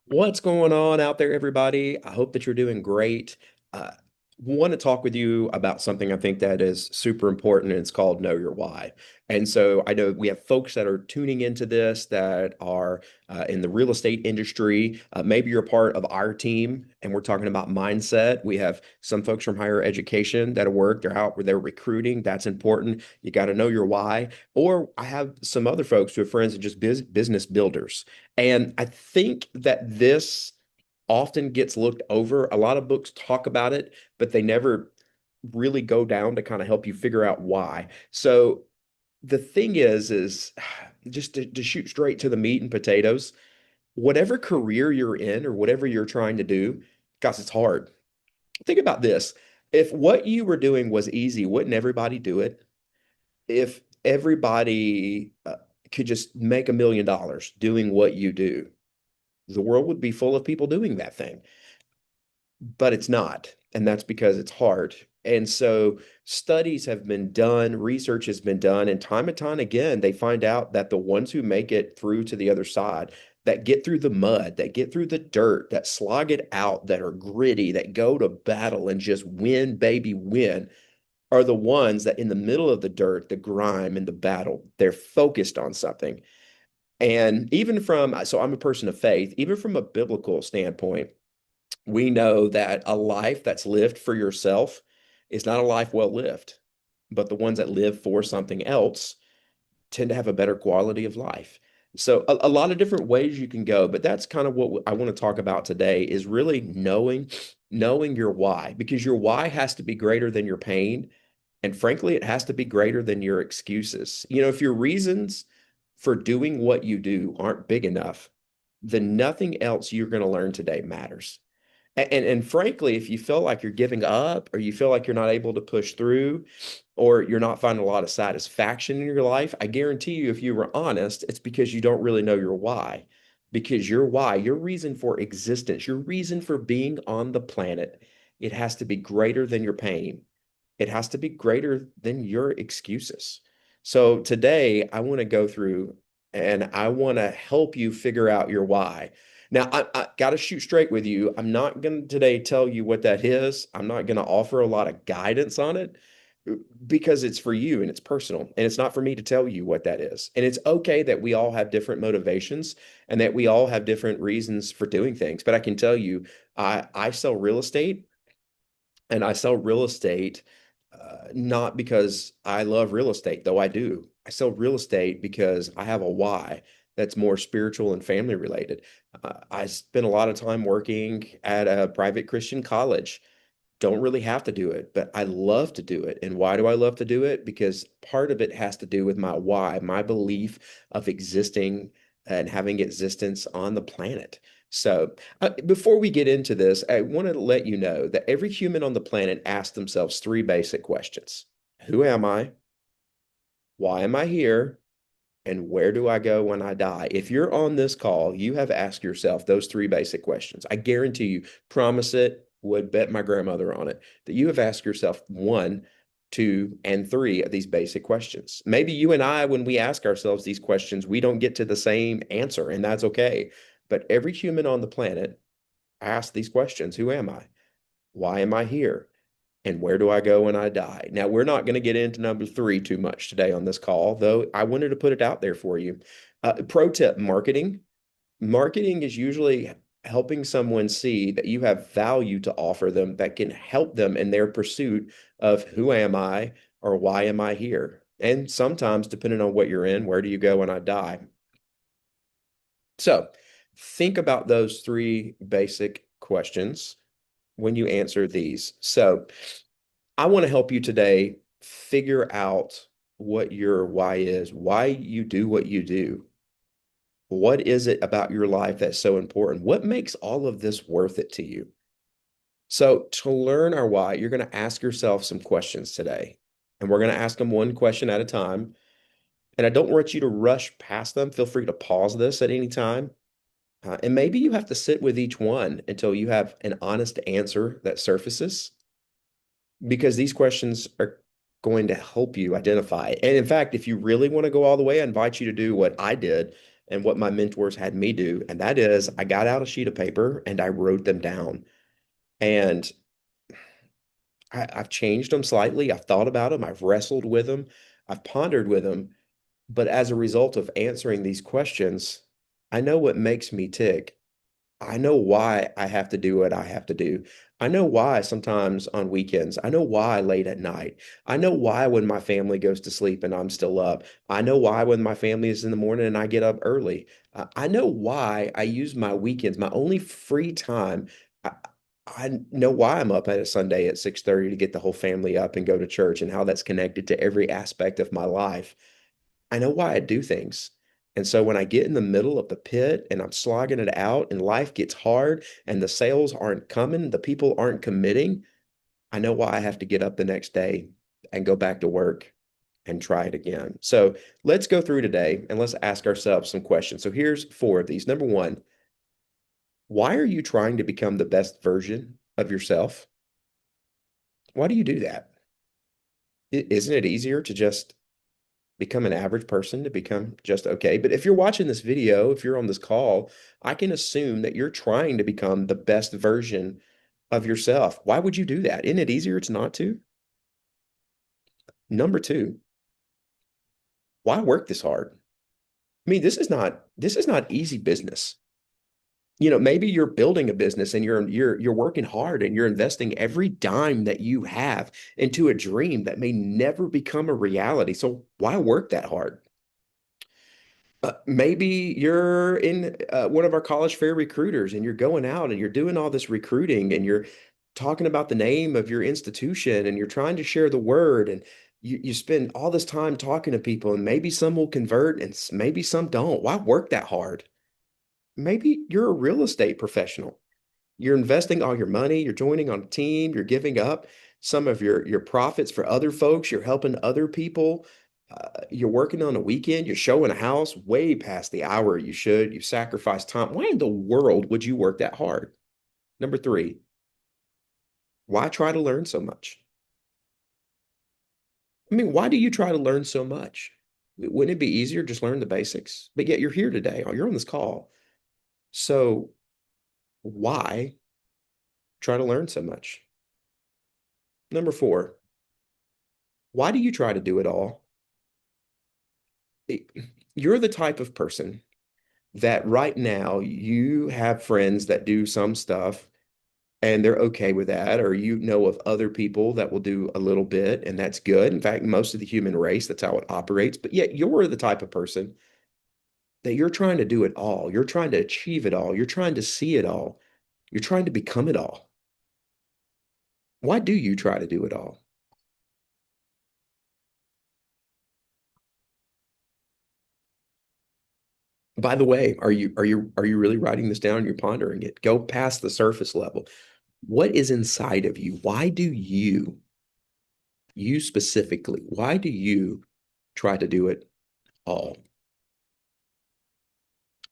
What's going on out there, everybody? I hope that you're doing great. Uh, Want to talk with you about something I think that is super important, and it's called Know Your Why. And so I know we have folks that are tuning into this that are in the real estate industry. Maybe you're a part of our team, and we're talking about mindset. We have some folks from higher education that work. They're out where they're recruiting. That's important. You got to know your why. Or I have some other folks who are friends and just business builders. And I think that this often gets looked over. A lot of books talk about it, but they never really go down to kind of help you figure out why. So the thing is just to shoot straight to the meat and potatoes, whatever career you're in or whatever you're trying to do, guys, it's hard. Think about this. If what you were doing was easy, wouldn't everybody do it? If everybody could just make $1 million doing what you do, the world would be full of people doing that thing, but it's not. And that's because it's hard. And so studies have been done, research has been done, and time again, they find out that the ones who make it through to the other side, that get through the mud, that get through the dirt, that slog it out, that are gritty, that go to battle and just win, baby, win, are the ones that in the middle of the dirt, the grime and the battle, they're focused on something. And even from, so I'm a person of faith, even from a biblical standpoint, we know that a life that's lived for yourself is not a life well lived, but the ones that live for something else tend to have a better quality of life. So a lot of different ways you can go, but that's kind of what I want to talk about today is really knowing your why, because your why has to be greater than your pain. And frankly, it has to be greater than your excuses. If your reasons for doing what you do aren't big enough, then nothing else you're going to learn today matters. And frankly, if you feel like you're giving up or you feel like you're not able to push through or you're not finding a lot of satisfaction in your life, I guarantee you, if you were honest, it's because you don't really know your why. Because your why, your reason for existence, your reason for being on the planet, it has to be greater than your pain. It has to be greater than your excuses. So today, I want to go through and I want to help you figure out your why. Now, I got to shoot straight with you. I'm not going to today tell you what that is. I'm not going to offer a lot of guidance on it because it's for you and it's personal. And it's not for me to tell you what that is. And it's okay that we all have different motivations and that we all have different reasons for doing things. But I can tell you, I sell real estate and I sell real estate not because I love real estate, though I do. I sell real estate because I have a why that's more spiritual and family related. I spend a lot of time working at a private Christian college. Don't really have to do it, but I love to do it. And why do I love to do it? Because part of it has to do with my why, my belief of existing and having existence on the planet. So, before we get into this, I want to let you know that every human on the planet asks themselves three basic questions. Who am I? Why am I here? And where do I go when I die? If you're on this call, you have asked yourself those three basic questions. I guarantee you, promise it, would bet my grandmother on it, that you have asked yourself one, two, and three of these basic questions. Maybe you and I, when we ask ourselves these questions, we don't get to the same answer, and that's okay. But every human on the planet asks these questions. Who am I? Why am I here? And where do I go when I die? Now, we're not going to get into number three too much today on this call, though I wanted to put it out there for you. Pro tip, marketing. Marketing is usually helping someone see that you have value to offer them that can help them in their pursuit of who am I or why am I here? And sometimes, depending on what you're in, where do you go when I die? So think about those three basic questions when you answer these. So I want to help you today figure out what your why is, why you do what you do. What is it about your life that's so important? What makes all of this worth it to you? So, to learn our why, you're going to ask yourself some questions today. And we're going to ask them one question at a time. And I don't want you to rush past them. Feel free to pause this at any time. And maybe you have to sit with each one until you have an honest answer that surfaces, because these questions are going to help you identify. And in fact, if you really want to go all the way, I invite you to do what I did. and what my mentors had me do. And that is, I got out a sheet of paper and I wrote them down. And I've changed them slightly. I've thought about them. I've wrestled with them. I've pondered with them. But as a result of answering these questions, I know what makes me tick. I know why I have to do what I have to do. I know why sometimes on weekends. I know why late at night. I know why when my family goes to sleep and I'm still up. I know why when my family is in the morning and I get up early. I know why I use my weekends, my only free time. I, I know why I'm up at a Sunday at 6:30 to get the whole family up and go to church and how that's connected to every aspect of my life. I know why I do things. And so when I get in the middle of the pit and I'm slogging it out and life gets hard and the sales aren't coming, the people aren't committing, I know why I have to get up the next day and go back to work and try it again. So let's go through today and let's ask ourselves some questions. So here's four of these. Number one, why are you trying to become the best version of yourself? Why do you do that? Isn't it easier to just become an average person, to become just okay? But if you're watching this video, if you're on this call, I can assume that you're trying to become the best version of yourself. Why would you do that? Isn't it easier to not to? Number two, why work this hard? I mean, this is not easy business. Maybe you're building a business and you're working hard and you're investing every dime that you have into a dream that may never become a reality. So why work that hard? Maybe you're in one of our college fair recruiters and you're going out and you're doing all this recruiting and you're talking about the name of your institution and you're trying to share the word and you spend all this time talking to people and maybe some will convert and maybe some don't. Why work that hard? Maybe you're a real estate professional. You're investing all your money, you're joining on a team, you're giving up some of your profits for other folks, you're helping other people. You're working on a weekend, you're showing a house way past the hour you should, you sacrifice time. Why in the world would you work that hard? Number three, why try to learn so much? I mean, why do you try to learn so much? Wouldn't it be easier just learn the basics? But yet you're here today, you're on this call. So why try to learn so much? Number four, why do you try to do it all? You're the type of person that right now you have friends that do some stuff and they're okay with that, or you know of other people that will do a little bit and that's good. In fact, most of the human race, that's how it operates. But yet you're the type of person that you're trying to do it all. You're trying to achieve it all. You're trying to see it all. You're trying to become it all. Why do you try to do it all? By the way, are you really writing this down? You're pondering it. Go past the surface level. What is inside of you? Why do you specifically, why do you try to do it all?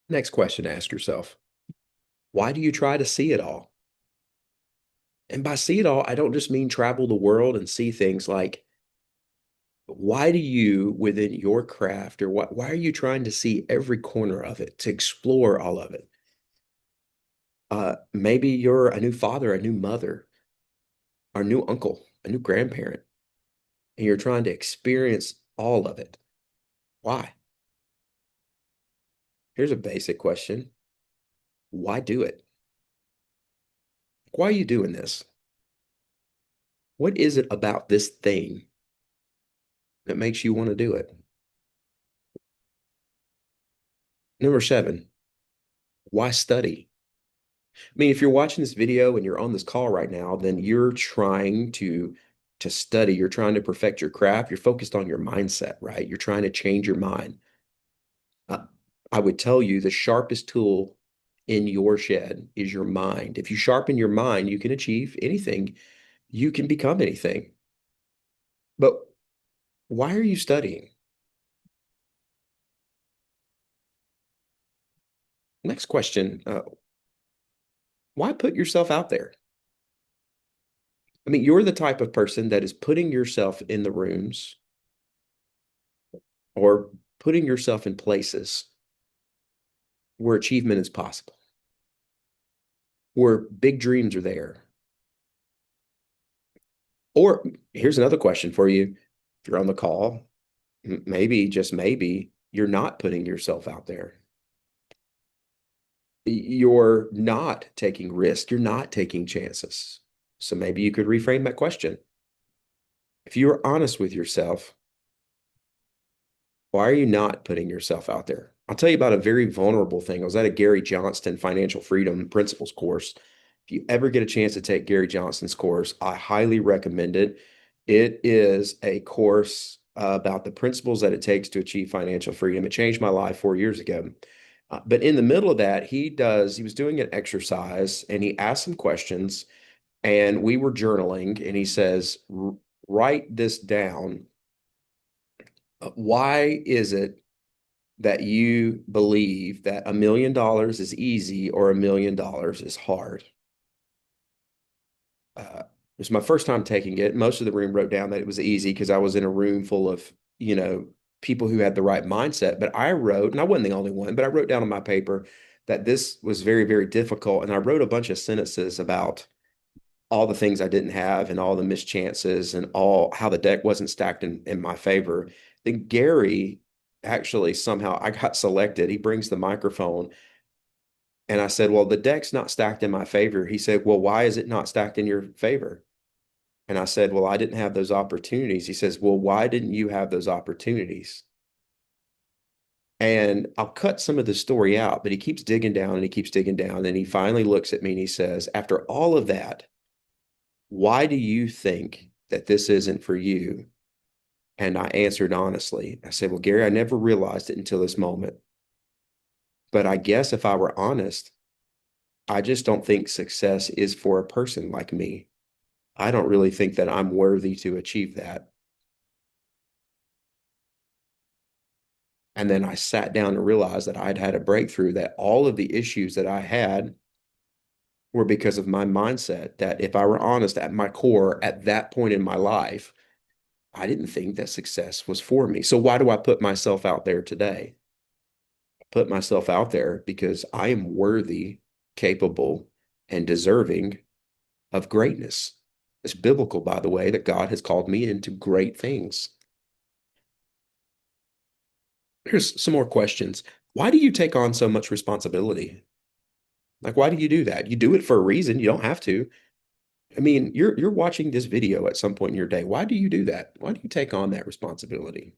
Next question to ask yourself. Why do you try to see it all? And by see it all, I don't just mean travel the world and see things like, why do you, within your craft, or why are you trying to see every corner of it, to explore all of it? Maybe you're a new father, a new mother, a new uncle, a new grandparent, and you're trying to experience all of it. Why? Here's a basic question. Why do it? Why are you doing this? What is it about this thing that makes you want to do it? Number seven, why study? I mean, if you're watching this video and you're on this call right now, then you're trying to study, you're trying to perfect your craft, you're focused on your mindset, right? You're trying to change your mind. Uh, I would tell you the sharpest tool in your shed is your mind. If you sharpen your mind, you can achieve anything. You can become anything. But why are you studying? Next question, why put yourself out there? I mean, you're the type of person that is putting yourself in the rooms or putting yourself in places where achievement is possible, where big dreams are there. Or here's another question for you. If you're on the call, maybe, just maybe, you're not putting yourself out there. You're not taking risks. You're not taking chances. So maybe you could reframe that question. If you are honest with yourself, why are you not putting yourself out there? I'll tell you about a very vulnerable thing. I was at a Gary Johnston Financial Freedom Principles course. If you ever get a chance to take Gary Johnston's course, I highly recommend it. It is a course about the principles that it takes to achieve financial freedom. It changed my life 4 years ago. But in the middle of that, he was doing an exercise and he asked some questions and we were journaling and he says, write this down. Why is it that you believe that $1 million is easy or $1 million is hard? It was my first time taking it. Most of the room wrote down that it was easy because I was in a room full of, people who had the right mindset. But I wrote, and I wasn't the only one, but I wrote down on my paper that this was very, very difficult. And I wrote a bunch of sentences about all the things I didn't have and all the mischances and all how the deck wasn't stacked in my favor. Then Gary actually somehow I got selected. He brings the microphone and I said, well, the deck's not stacked in my favor. He said, well, why is it not stacked in your favor? And I said, well, I didn't have those opportunities. He says, well, why didn't you have those opportunities? And I'll cut some of the story out, but he keeps digging down and he keeps digging down. And he finally looks at me and he says, after all of that, why do you think that this isn't for you? And I answered honestly. I said, well, Gary, I never realized it until this moment. But I guess if I were honest, I just don't think success is for a person like me. I don't really think that I'm worthy to achieve that. And then I sat down and realized that I'd had a breakthrough, that all of the issues that I had were because of my mindset, that if I were honest at my core at that point in my life, I didn't think that success was for me. So why do I put myself out there today? I put myself out there because I am worthy, capable, and deserving of greatness. It's biblical, by the way, that God has called me into great things. Here's some more questions. Why do you take on so much responsibility? Like, why do you do that? You do it for a reason. You don't have to. I mean, you're watching this video at some point in your day. Why do you do that? Why do you take on that responsibility?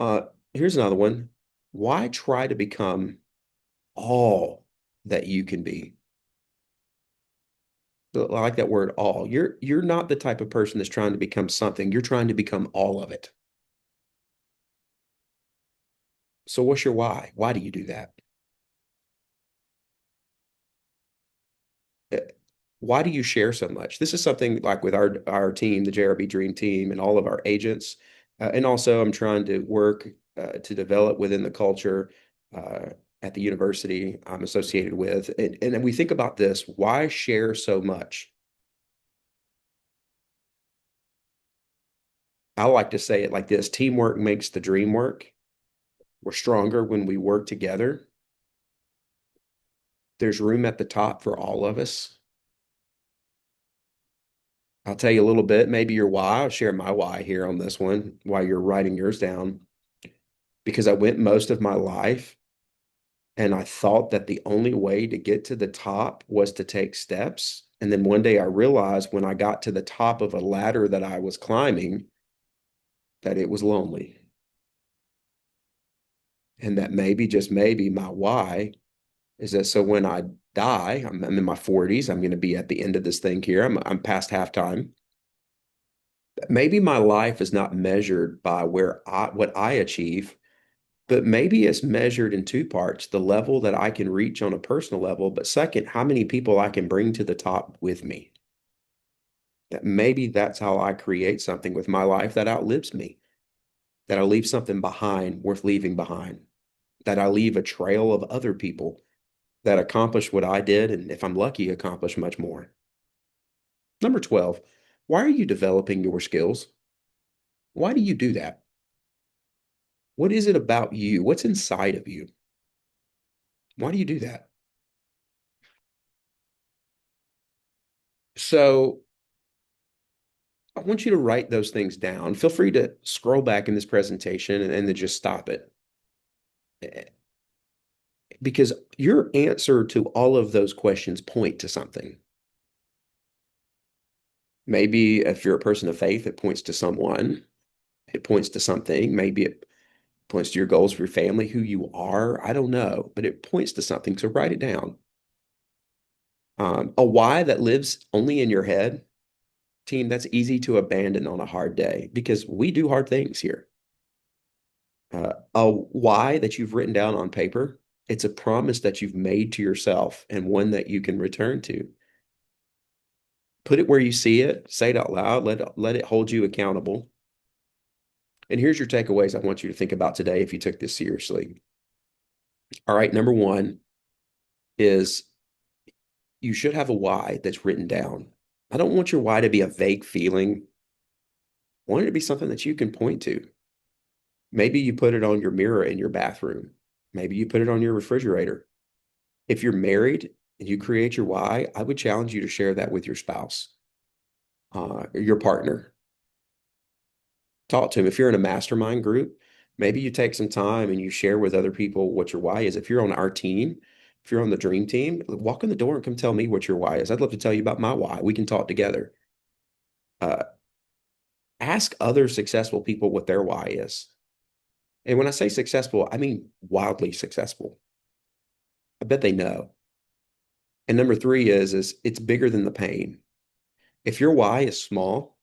Uh, Here's another one. Why try to become all that you can be? I like that word all. You're not the type of person that's trying to become something. You're trying to become all of it. So what's your why? Why do you do that? Uh, Why do you share so much? This is something like with our team, the JRB Dream Team, and all of our agents. And also, I'm trying to work to develop within the culture uh, at the university I'm associated with. And then we think about this, why share so much? I like to say it like this, teamwork makes the dream work. We're stronger when we work together. There's room at the top for all of us. I'll tell you a little bit, maybe your why. I'll share my why here on this one while you're writing yours down. Because I went most of my life and I thought that the only way to get to the top was to take steps. And then one day I realized when I got to the top of a ladder that I was climbing, that it was lonely. And that maybe, just maybe, my why is that so when I die, I'm in my 40s, I'm going to be at the end of this thing here. I'm past halftime. Maybe my life is not measured by what I achieve, but maybe it's measured in two parts, the level that I can reach on a personal level, but second, how many people I can bring to the top with me. That maybe that's how I create something with my life that outlives me, that I leave something behind worth leaving behind, that I leave a trail of other people that accomplish what I did, and if I'm lucky, accomplish much more. Number 12, why are you developing your skills? Why do you do that? What is it about you? What's inside of you? Why do you do that? So I want you to write those things down. Feel free to scroll back in this presentation and then just stop it. Because your answer to all of those questions point to something. Maybe if you're a person of faith, it points to someone, it points to something. Maybe it points to your goals for your family, who you are. I don't know, but it points to something. So write it down. A why that lives only in your head, team, that's easy to abandon on a hard day because we do hard things here. A why that you've written down on paper, it's a promise that you've made to yourself and one that you can return to. Put it where you see it, say it out loud, let it hold you accountable. And here's your takeaways I want you to think about today if you took this seriously. All right, number one is you should have a why that's written down. I don't want your why to be a vague feeling. I want it to be something that you can point to. Maybe you put it on your mirror in your bathroom. Maybe you put it on your refrigerator. If you're married and you create your why, I would challenge you to share that with your spouse, your partner. Talk to them. If you're in a mastermind group, maybe you take some time and you share with other people what your why is. If you're on our team, if you're on the dream team, walk in the door and come tell me what your why is. I'd love to tell you about my why. We can talk together. Uh, Ask other successful people what their why is. And when I say successful, I mean wildly successful. I bet they know. And number three is it's bigger than the pain. If your why is small,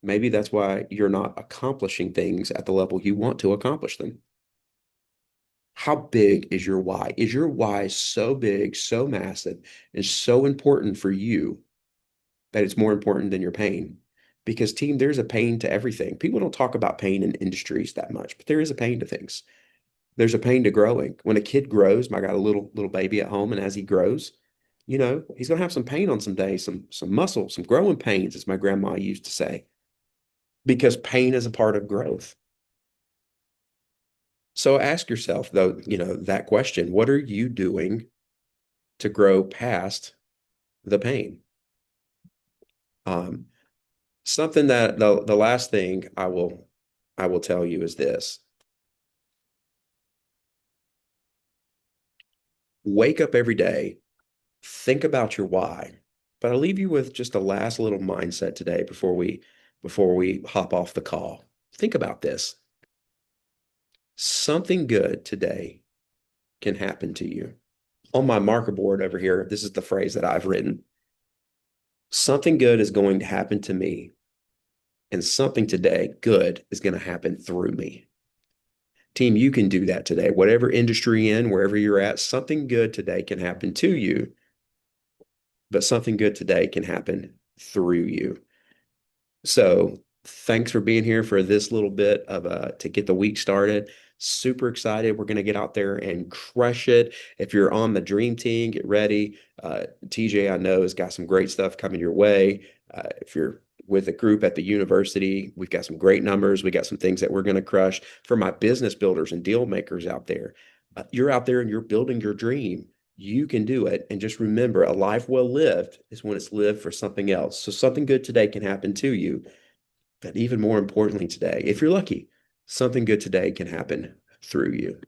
maybe that's why you're not accomplishing things at the level you want to accomplish them. How big is your why? Is your why so big, so massive, and so important for you that it's more important than your pain? Because, team, there's a pain to everything. People don't talk about pain in industries that much, but there is a pain to things. There's a pain to growing. When a kid grows, I got a little baby at home, and as he grows, he's gonna have some pain on some days, some muscle, some growing pains, as my grandma used to say, because pain is a part of growth. So ask yourself, though, that question, what are you doing to grow past the pain? Um, Something that the last thing I will tell you is this. Wake up every day, think about your why. But I'll leave you with just a last little mindset today before we hop off the call. Think about this. Something good today can happen to you. On my marker board over here, this is the phrase that I've written. Something good is going to happen to me, and something today good is going to happen through me. Team, you can do that today. Whatever industry you're in, wherever you're at, something good today can happen to you, but something good today can happen through you. So thanks for being here for this little bit of to get the week started. Super excited. We're going to get out there and crush it. If you're on the dream team, get ready. TJ, I know, has got some great stuff coming your way. If you're with a group at the university, we've got some great numbers. We got some things that we're going to crush. For my business builders and deal makers out there, you're out there and you're building your dream. You can do it. And just remember, a life well lived is when it's lived for something else. So something good today can happen to you. But even more importantly today, if you're lucky, something good today can happen through you.